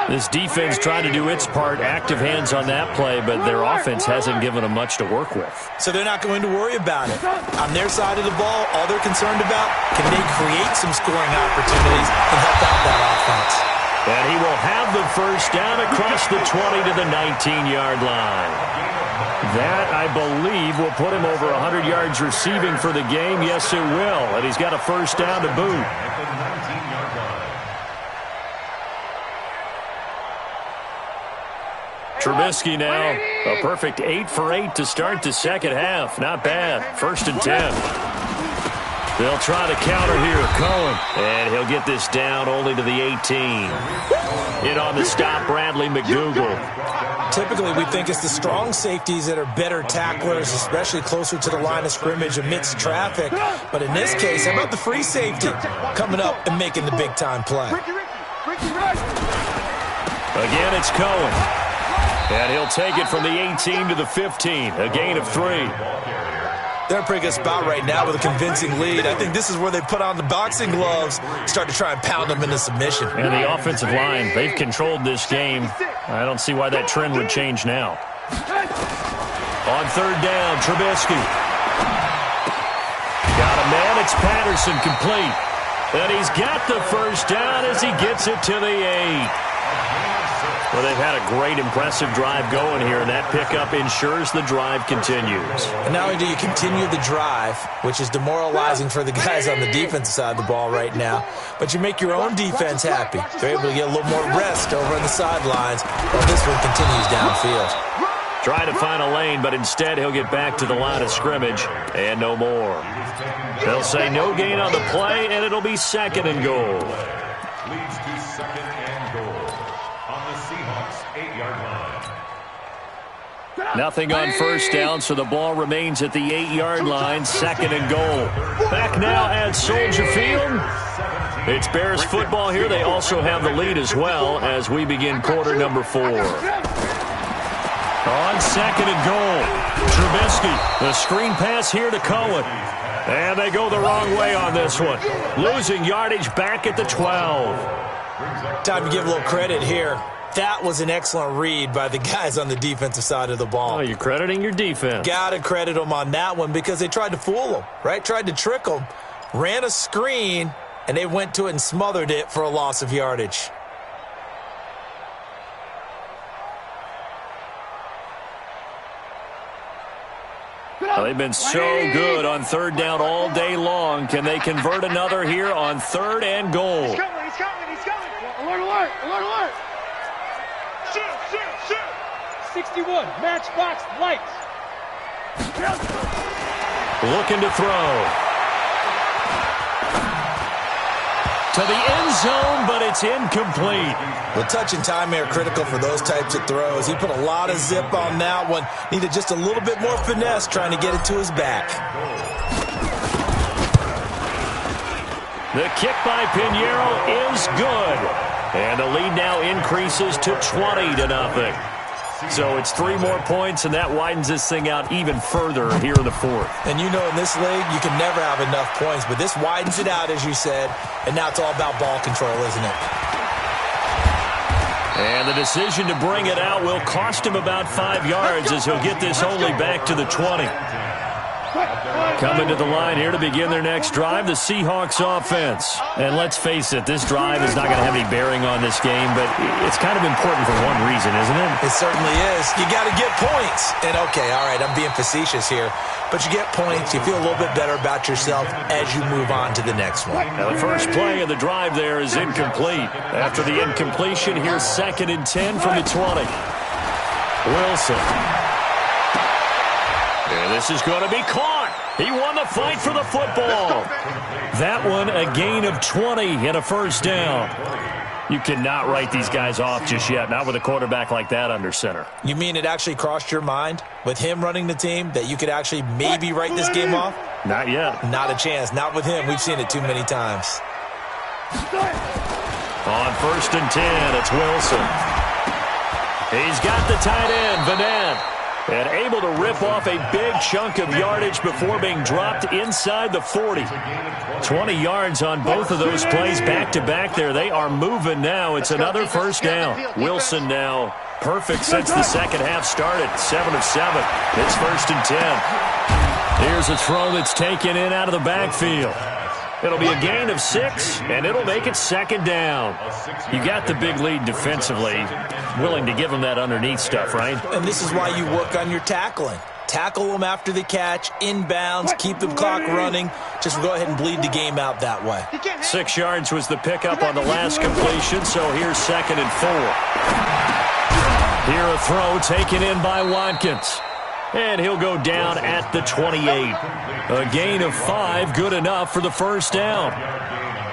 This defense tried to do its part, active hands on that play, but their offense hasn't given them much to work with. So they're not going to worry about it. On their side of the ball, all they're concerned about, can they create some scoring opportunities and help out that offense? And he will have the first down across the 20 to the 19-yard line. That, I believe, will put him over 100 yards receiving for the game. Yes, it will. And he's got a first down to boot. At the 19-yard line. Trubisky now, a perfect 8 for 8 to start the second half. Not bad. 1st and 10. They'll try to counter here. Cohen. And he'll get this down only to the 18. In on the stop, Bradley McDougald. Typically, we think it's the strong safeties that are better tacklers, especially closer to the line of scrimmage amidst traffic. But in this case, how about the free safety coming up and making the big-time play? Again, it's Cohen. And he'll take it from the 18 to the 15. A gain of 3. They're in a pretty good spot right now with a convincing lead. I think this is where they put on the boxing gloves, start to try and pound them into submission. And the offensive line, they've controlled this game. I don't see why that trend would change now. On 3rd down, Trubisky. Got a man, it's Patterson, complete. And he's got the first down as he gets it to the 8. Well, they've had a great, impressive drive going here, and that pickup ensures the drive continues. And not only do you continue the drive, which is demoralizing for the guys on the defensive side of the ball right now, but you make your own defense happy. They're able to get a little more rest over on the sidelines while this one continues downfield. Try to find a lane, but instead he'll get back to the line of scrimmage, and no more. They'll say no gain on the play, and it'll be 2nd and goal. Leads to 2nd and goal. On the Seahawks 8-yard line. Nothing on first down, so the ball remains at the 8-yard line, 2nd and goal. Back now at Soldier Field. It's Bears football here. They also have the lead as well as we begin quarter number 4. On 2nd and goal, Trubisky. The screen pass here to Cohen. And they go the wrong way on this one. Losing yardage back at the 12. Time to give a little credit here. That was an excellent read by the guys on the defensive side of the ball. Oh, you're crediting your defense. Got to credit them on that one because they tried to fool them, right? Tried to trick them. Ran a screen, and they went to it and smothered it for a loss of yardage. Well, they've been so good on 3rd down all day long. Can they convert another here on 3rd and goal? He's coming, he's coming, he's coming. Alert, alert, alert, alert. Shoot, shoot, shoot. 61, matchbox lights. Looking to throw. To the end zone, but it's incomplete. Well, touch and timing are critical for those types of throws. He put a lot of zip on that one. Needed just a little bit more finesse trying to get it to his back. The kick by Pinheiro is good. And the lead now increases to 20-0. So it's 3 more points, and that widens this thing out even further here in the 4th. And you know in this league, you can never have enough points, but this widens it out, as you said, and now it's all about ball control, isn't it? And the decision to bring it out will cost him about 5 yards as he'll get this only back to the 20. Coming to the line here to begin their next drive, the Seahawks offense. And let's face it, this drive is not going to have any bearing on this game, but it's kind of important for one reason, isn't it? It certainly is. You got to get points. And okay, all right, I'm being facetious here, but you get points, you feel a little bit better about yourself as you move on to the next one. Now the first play of the drive there is incomplete. After the incompletion, here's 2nd and 10 from the 20. Wilson. And this is going to be caught. He won the fight for the football. That one, a gain of 20 and a first down. You cannot write these guys off just yet, not with a quarterback like that under center. You mean it actually crossed your mind with him running the team that you could actually maybe write this game off? Not yet. Not a chance. Not with him. We've seen it too many times. On 1st and 10, it's Wilson. He's got the tight end, Vanette. And able to rip off a big chunk of yardage before being dropped inside the 40. 20 yards on both of those plays back-to-back there. They are moving now. It's another first down. Wilson now perfect since the second half started. 7 of 7. It's 1st and 10. Here's a throw that's taken in out of the backfield. It'll be a gain of 6, and it'll make it 2nd down. You got the big lead defensively. Willing to give them that underneath stuff, right? And this is why you work on your tackling. Tackle them after the catch, inbounds, keep the clock running. Just go ahead and bleed the game out that way. 6 yards was the pickup on the last completion, so here's 2nd and 4. Here a throw taken in by Watkins. And he'll go down at the 28. A gain of 5, good enough for the first down.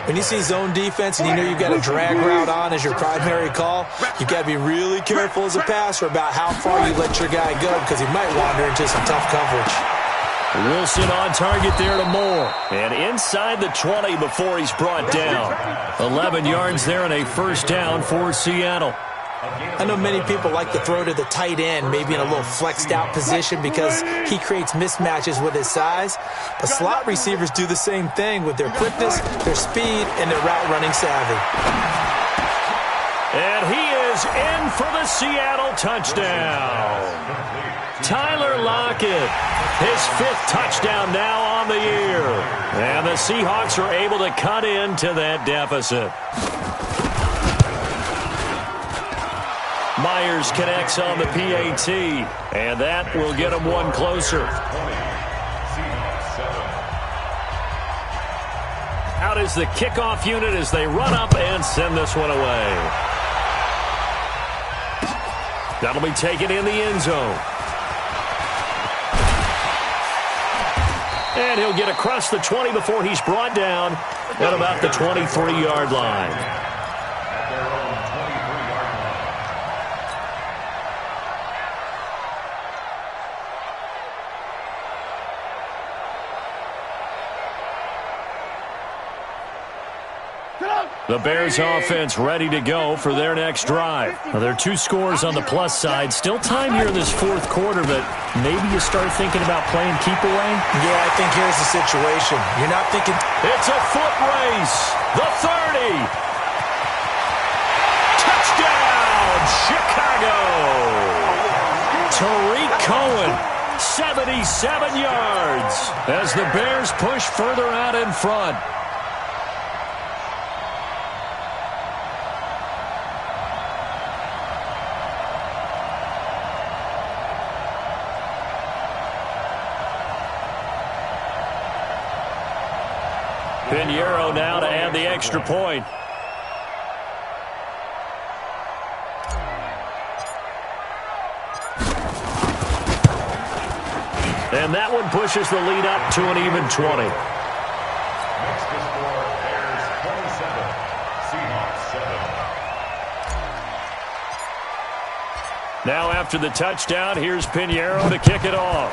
When you see zone defense and you know you've got a drag route on as your primary call, you've got to be really careful as a passer about how far you let your guy go because he might wander into some tough coverage. Wilson on target there to Moore. And inside the 20 before he's brought down. 11 yards there and a first down for Seattle. I know many people like to throw to the tight end, maybe in a little flexed out position because he creates mismatches with his size. But slot receivers do the same thing with their quickness, their speed, and their route running savvy. And he is in for the Seattle touchdown. Tyler Lockett, his 5th touchdown now on the year. And the Seahawks are able to cut into that deficit. Myers connects on the PAT, and that will get him one closer. Out is the kickoff unit as they run up and send this one away. That'll be taken in the end zone. And he'll get across the 20 before he's brought down at about the 23-yard line. The Bears offense ready to go for their next drive. Now, there are 2 scores on the plus side. Still time here in this 4th quarter, but maybe you start thinking about playing keep away? Yeah, I think here's the situation. You're not thinking... It's a foot race. The 30. Touchdown, Chicago. Tariq Cohen, 77 yards as the Bears push further out in front. Pinheiro now to add the extra point. And that one pushes the lead up to an even 20. Next to score, Bears 27, Seahawks 7. Now after the touchdown, here's Pinheiro to kick it off.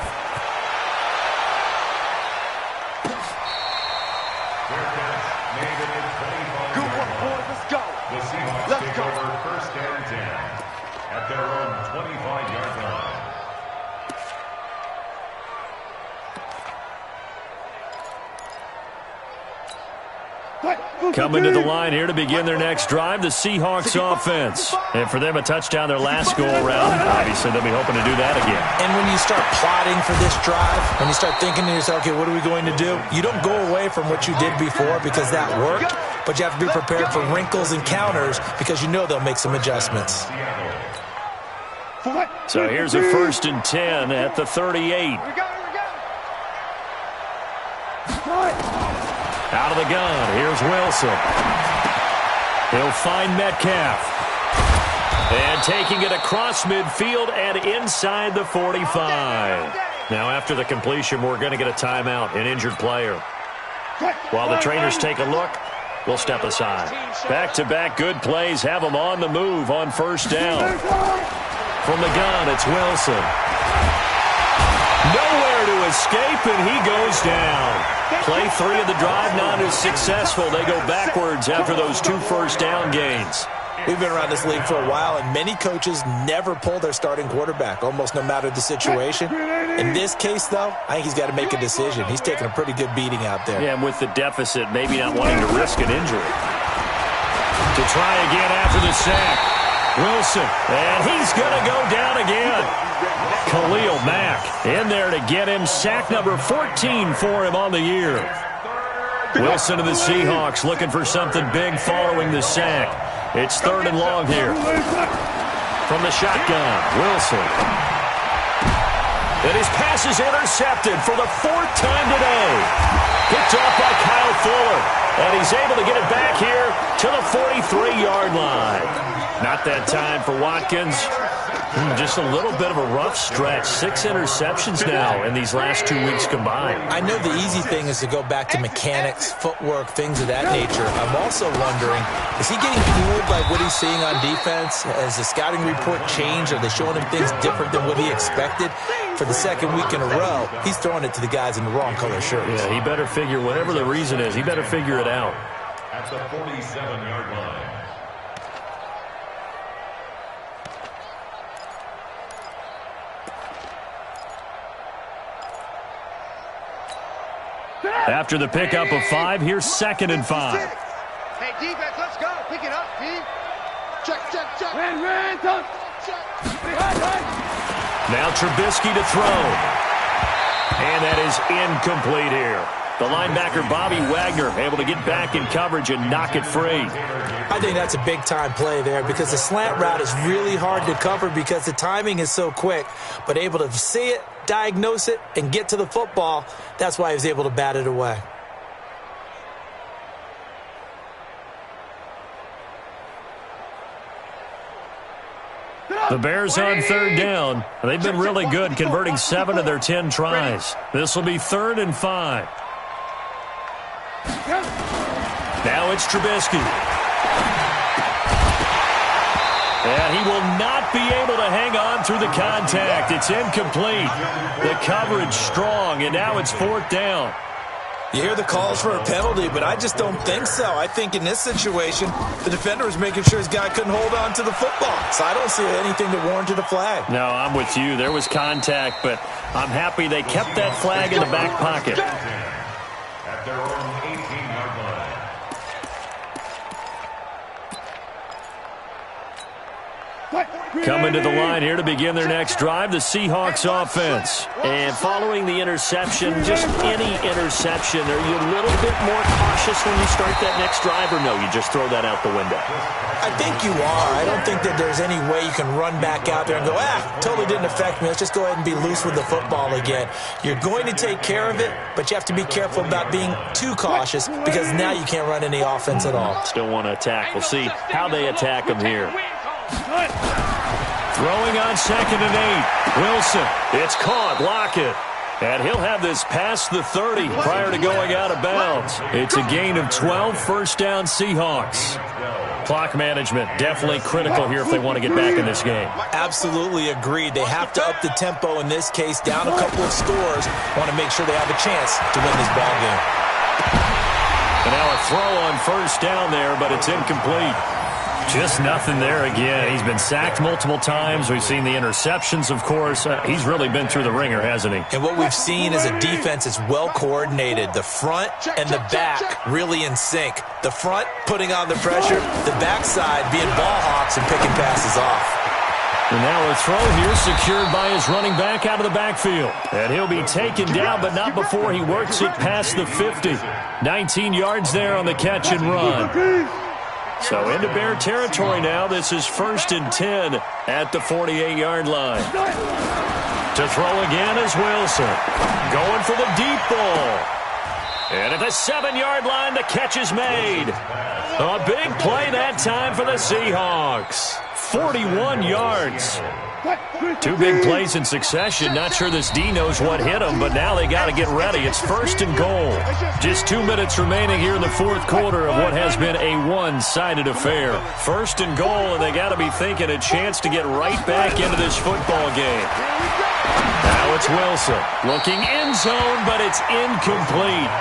Take over 1st and 10 at their own 25-yard line. Coming to the line here to begin their next drive, the Seahawks offense. And for them, a touchdown their last go-around. Obviously, they'll be hoping to do that again. And when you start plotting for this drive, when you start thinking to yourself, okay, what are we going to do? You don't go away from what you did before because that worked, but you have to be prepared for wrinkles and counters because you know they'll make some adjustments. So here's a 1st and 10 at the 38. Out of the gun, here's Wilson. He'll find Metcalf. And taking it across midfield and inside the 45. Now after the completion, we're going to get a timeout, an injured player. While the trainers take a look, we'll step aside. Back-to-back good plays have them on the move on 1st down. From the gun, it's Wilson. Nowhere to escape, and he goes down. Play 3 of the drive not as successful. They go backwards after those 2 first down gains. We've been around this league for a while, and many coaches never pull their starting quarterback, almost no matter the situation. In this case, though, I think he's got to make a decision. He's taking a pretty good beating out there. Yeah, and with the deficit, maybe not wanting to risk an injury. To try again after the sack. Wilson, and he's going to go down again. Khalil Mack in there to get him. Sack number 14 for him on the year. Wilson of the Seahawks looking for something big following the sack. It's 3rd and long here. From the shotgun, Wilson. And his pass is intercepted for the 4th time today. Picked off by Kyle Fuller. And he's able to get it back here to the 43-yard line. Not that time for Watkins. Just a little bit of a rough stretch. 6 interceptions now in these last 2 weeks combined. I know the easy thing is to go back to mechanics, footwork, things of that nature. I'm also wondering, is he getting fooled by what he's seeing on defense? Has the scouting report changed? Are they showing him things different than what he expected? For the 2nd week in a row, he's throwing it to the guys in the wrong color shirts. Yeah, he better figure, whatever the reason is, he better figure it out. At the 47-yard line. After the pickup of 5, here's 2nd and 5. Hey, defense, let's go. Pick it up, D. Check. Ran, touch. Now Trubisky to throw. And that is incomplete here. The linebacker, Bobby Wagner, able to get back in coverage and knock it free. I think that's a big-time play there because the slant route is really hard to cover because the timing is so quick. But able to see it, diagnose it, and get to the football, that's why he was able to bat it away. The Bears on 3rd down. They've been really good, converting 7 of their 10 tries. This will be 3rd and 5. Now it's Trubisky. And he will not be able to hang on through the contact. It's incomplete. The coverage strong, and now it's 4th down. You hear the calls for a penalty, but I just don't think so. I think in this situation, the defender was making sure his guy couldn't hold on to the football. So I don't see anything that warranted a flag. No, I'm with you. There was contact, but I'm happy they kept that flag in the back pocket. At their own 18-yard line. Coming to the line here to begin their next drive, the Seahawks offense. And following the interception, just any interception, are you a little bit more cautious when you start that next drive, or no, you just throw that out the window? I think you are. I don't think that there's any way you can run back out there and go, totally didn't affect me. Let's just go ahead and be loose with the football again. You're going to take care of it, but you have to be careful about being too cautious because now you can't run any offense at all. Still want to attack. We'll see how they attack them here. Throwing on 2nd and 8. Wilson. It's caught. Lockett. And he'll have this past the 30 prior to going out of bounds. It's a gain of 12, 1st down Seahawks. Clock management definitely critical here if they want to get back in this game. Absolutely agreed. They have to up the tempo in this case, down a couple of scores. Want to make sure they have a chance to win this ball game. And now a throw on 1st down there, but it's incomplete. Just nothing there again. He's been sacked multiple times. We've seen the interceptions, of course. He's really been through the ringer, hasn't he? And what we've seen is a defense that's well coordinated. The front and the back really in sync. The front putting on the pressure, the backside being ball hawks and picking passes off. And now a throw here secured by his running back out of the backfield. And he'll be taken down, but not before he works it past the 50. 19 yards there on the catch and run. So into Bear territory now. This is 1st and 10 at the 48-yard line. To throw again is Wilson. Going for the deep ball. And at the 7-yard line, the catch is made. A big play that time for the Seahawks. 41 yards. 2 big plays in succession. Not sure this D knows what hit him, but now they got to get ready. It's 1st and goal. Just 2 minutes remaining here in the 4th quarter of what has been a one-sided affair. 1st and goal, and they got to be thinking a chance to get right back into this football game. Now it's Wilson looking end zone, but it's incomplete.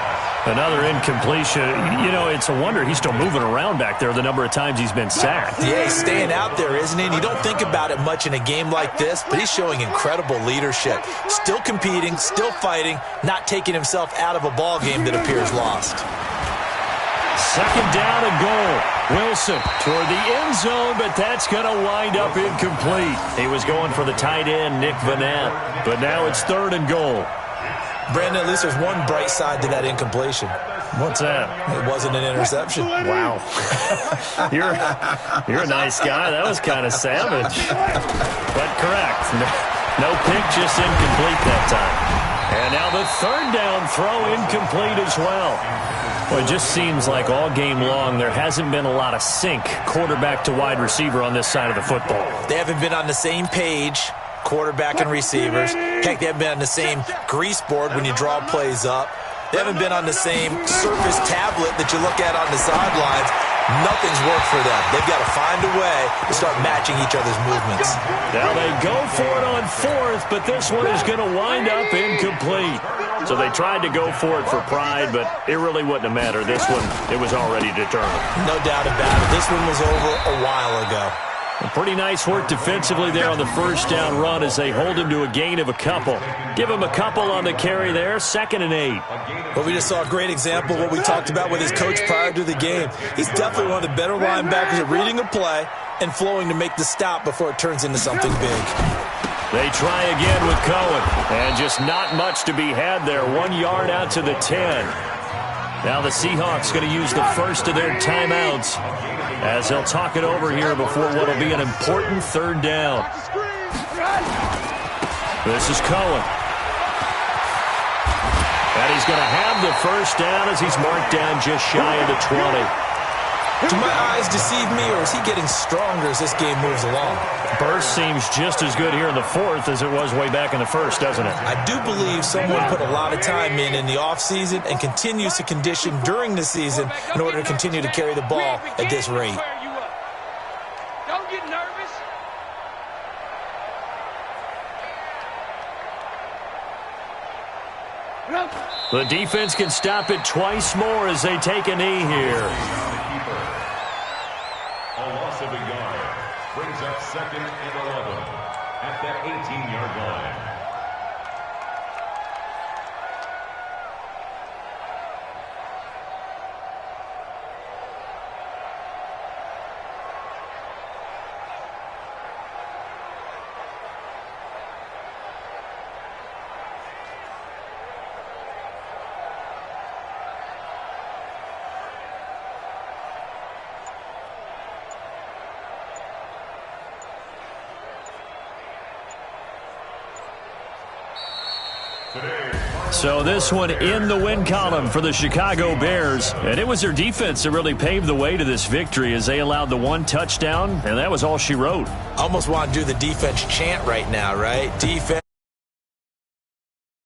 Another incompletion. You know, it's a wonder he's still moving around back there the number of times he's been sacked. Yeah, he's staying out there, isn't he? And you don't think about it much in a game like this, but he's showing incredible leadership. Still competing, still fighting, not taking himself out of a ball game that appears lost. 2nd down and goal. Wilson toward the end zone, but that's going to wind up incomplete. He was going for the tight end, Nick Vanette, but now it's 3rd and goal. Brandon, at least there's one bright side to that incompletion. What's that? It wasn't an interception. Wow. You're a nice guy. That was kind of savage. But correct. No pick, just incomplete that time. And now the 3rd down throw incomplete as well. Well, it just seems like all game long there hasn't been a lot of sync quarterback to wide receiver on this side of the football. They haven't been on the same page, quarterback and receivers. Heck, they haven't been on the same grease board when you draw plays up. They haven't been on the same surface tablet that you look at on the sidelines. Nothing's worked for them. They've got to find a way to start matching each other's movements. Now they go for it on 4th, but this one is going to wind up incomplete. So they tried to go for it for pride, but it really wouldn't have mattered. This one, it was already determined. No doubt about it. This one was over a while ago. Pretty nice work defensively there on the 1st down run as they hold him to a gain of a couple. Give him a couple on the carry there, 2nd and 8. Well, we just saw a great example of what we talked about with his coach prior to the game. He's definitely one of the better linebackers at reading a play and flowing to make the stop before it turns into something big. They try again with Cohen, and just not much to be had there. 1 yard out to the 10. Now the Seahawks going to use the first of their timeouts as they'll talk it over here before what will be an important 3rd down. This is Cohen. And he's going to have the 1st down as he's marked down just shy of the 20. Do my eyes deceive me, or is he getting stronger as this game moves along? Burst seems just as good here in the 4th as it was way back in the 1st, doesn't it? I do believe someone put a lot of time in the offseason and continues to condition during the season in order to continue to carry the ball at this rate. Don't get nervous. The defense can stop it twice more as they take a knee here. A loss of a yard brings up 2nd and 11 at the 18-yard line. So this one in the win column for the Chicago Bears. And it was their defense that really paved the way to this victory as they allowed the 1 touchdown, and that was all she wrote. I almost want to do the defense chant right now, right? Defense.